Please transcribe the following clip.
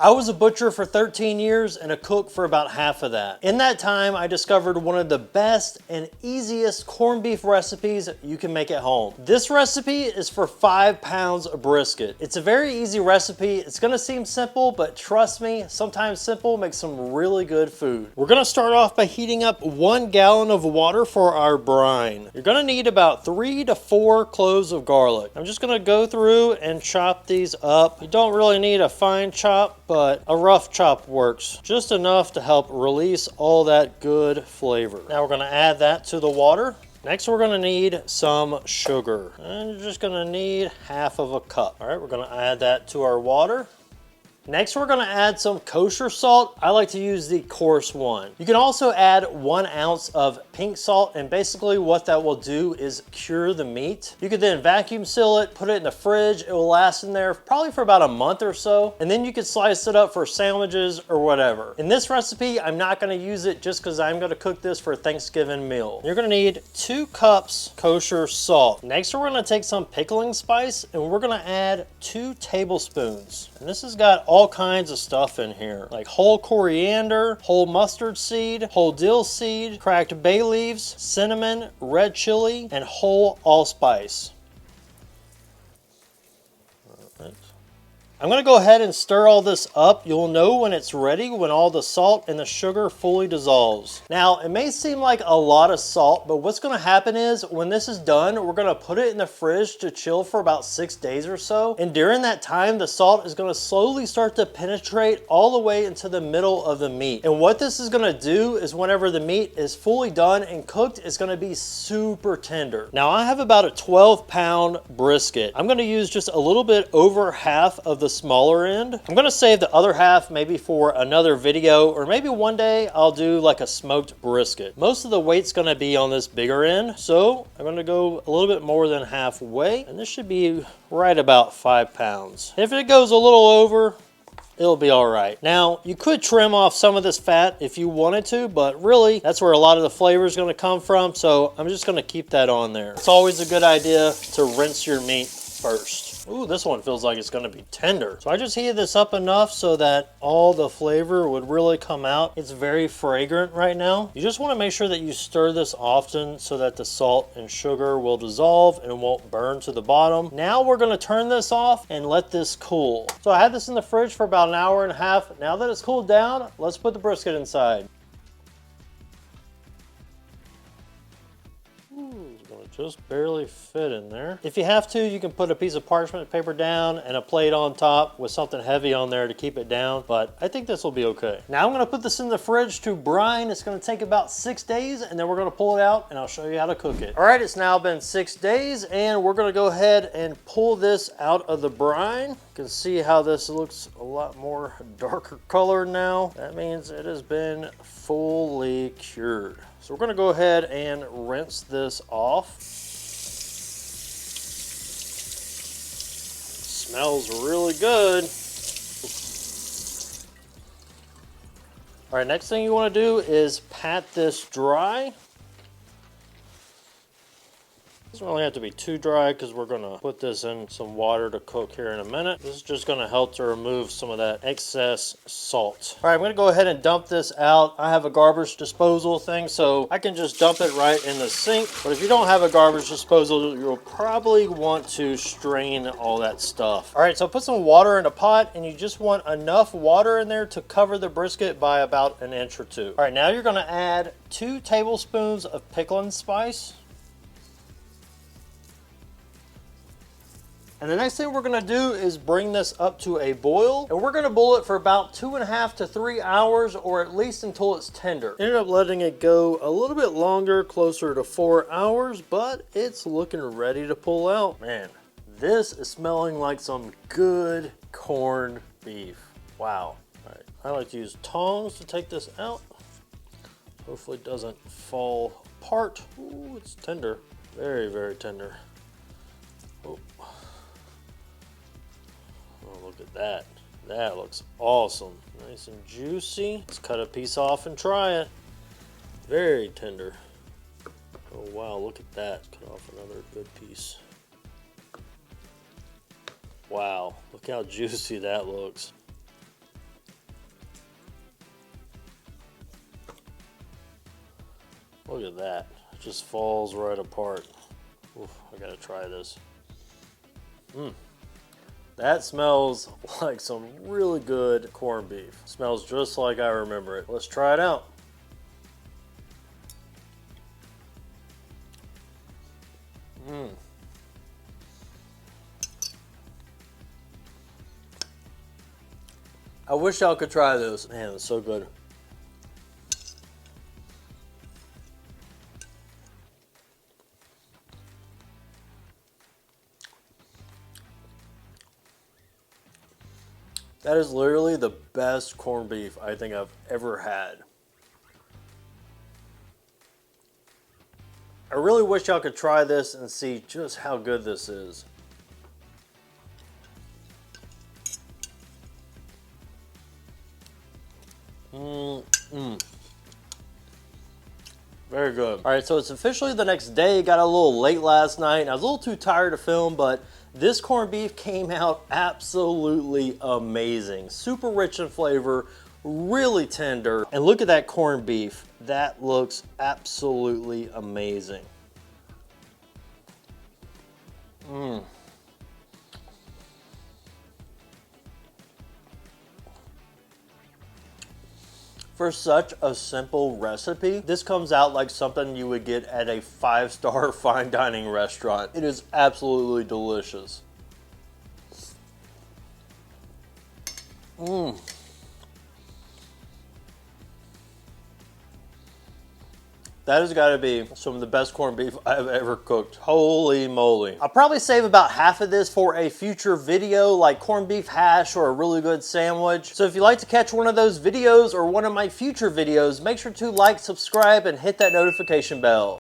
I was a butcher for 13 years and a cook for about half of that. In that time, I discovered one of the best and easiest corned beef recipes you can make at home. This recipe is for 5 pounds of brisket. It's a very easy recipe. It's gonna seem simple, but trust me, sometimes simple makes some really good food. We're gonna start off by heating up 1 gallon of water for our brine. You're gonna need about 3 to 4 cloves of garlic. I'm just gonna go through and chop these up. You don't really need a fine chop, but a rough chop works. Just enough to help release all that good flavor. Now we're gonna add that to the water. Next, we're gonna need some sugar. And you're just gonna need half of a cup. All right, we're gonna add that to our water. Next, we're gonna add some kosher salt. I like to use the coarse one. You can also add 1 ounce of pink salt, and basically what that will do is cure the meat. You could then vacuum seal it, put it in the fridge. It will last in there probably for about a month or so, and then you could slice it up for sandwiches or whatever. In this recipe, I'm not gonna use it just because I'm gonna cook this for a Thanksgiving meal. You're gonna need 2 cups kosher salt. Next, we're gonna take some pickling spice, and we're gonna add 2 tablespoons. And this has got all kinds of stuff in here, like whole coriander, whole mustard seed, whole dill seed, cracked bay leaves, cinnamon, red chili, and whole allspice. I'm gonna go ahead and stir all this up. You'll know when it's ready when all the salt and the sugar fully dissolves. Now, it may seem like a lot of salt, but what's gonna happen is when this is done, we're gonna put it in the fridge to chill for about 6 days or so. And during that time, the salt is gonna slowly start to penetrate all the way into the middle of the meat. And what this is gonna do is whenever the meat is fully done and cooked, it's gonna be super tender. Now, I have about a 12-pound brisket. I'm gonna use just a little bit over half of the smaller end. I'm gonna save the other half maybe for another video, or maybe one day I'll do like a smoked brisket. Most of the weight's gonna be on this bigger end, so I'm gonna go a little bit more than halfway, and this should be right about 5 pounds. If it goes a little over, it'll be all right. Now, you could trim off some of this fat if you wanted to, but really, that's where a lot of the flavor is gonna come from, so I'm just gonna keep that on there. It's always a good idea to rinse your meat first. Ooh, this one feels like it's gonna be tender. So I just heated this up enough so that all the flavor would really come out. It's very fragrant right now. You just wanna make sure that you stir this often so that the salt and sugar will dissolve and won't burn to the bottom. Now we're gonna turn this off and let this cool. So I had this in the fridge for about an hour and a half. Now that it's cooled down, let's put the brisket inside. Just barely fit in there. If you have to, you can put a piece of parchment paper down and a plate on top with something heavy on there to keep it down, but I think this will be okay. Now I'm gonna put this in the fridge to brine. It's gonna take about 6 days, and then we're gonna pull it out and I'll show you how to cook it. All right, it's now been 6 days, and we're gonna go ahead and pull this out of the brine. You can see how this looks a lot more darker color now. That means it has been fully cured. So we're gonna go ahead and rinse this off. Smells really good. All right, next thing you wanna do is pat this dry. Doesn't really have to be too dry because we're gonna put this in some water to cook here in a minute. This is just gonna help to remove some of that excess salt. All right, I'm gonna go ahead and dump this out. I have a garbage disposal thing, so I can just dump it right in the sink. But if you don't have a garbage disposal, you'll probably want to strain all that stuff. All right, so put some water in a pot, and you just want enough water in there to cover the brisket by about 1 inch or 2. All right, now you're gonna add 2 tablespoons of pickling spice. And the next thing we're gonna do is bring this up to a boil, and we're gonna boil it for about 2.5 to 3 hours, or at least until it's tender. Ended up letting it go a little bit longer, closer to 4 hours, but it's looking ready to pull out. Man, this is smelling like some good corned beef. Wow. All right, I like to use tongs to take this out. Hopefully it doesn't fall apart. Ooh, it's tender. Very, very tender. Oh. Oh, look at that. That looks awesome. Nice and juicy. Let's cut a piece off and try it. Very tender. Oh wow, look at that. Cut off another good piece. Wow, look how juicy that looks. Look at that. It just falls right apart. Oof, I gotta try this. That smells like some really good corned beef. Smells just like I remember it. Let's try it out. I wish y'all could try this. Man, it's so good. That is literally the best corned beef I think I've ever had. I really wish y'all could try this and see just how good this is. Very good. All right, so it's officially the next day. Got a little late last night, and I was a little too tired to film, but this corned beef came out absolutely amazing. Super rich in flavor, really tender. And look at that corned beef. That looks absolutely amazing. For such a simple recipe, this comes out like something you would get at a 5-star fine dining restaurant. It is absolutely delicious. That has got to be some of the best corned beef I've ever cooked. Holy moly. I'll probably save about half of this for a future video, like corned beef hash or a really good sandwich. So if you'd like to catch one of those videos or one of my future videos, make sure to like, subscribe, and hit that notification bell.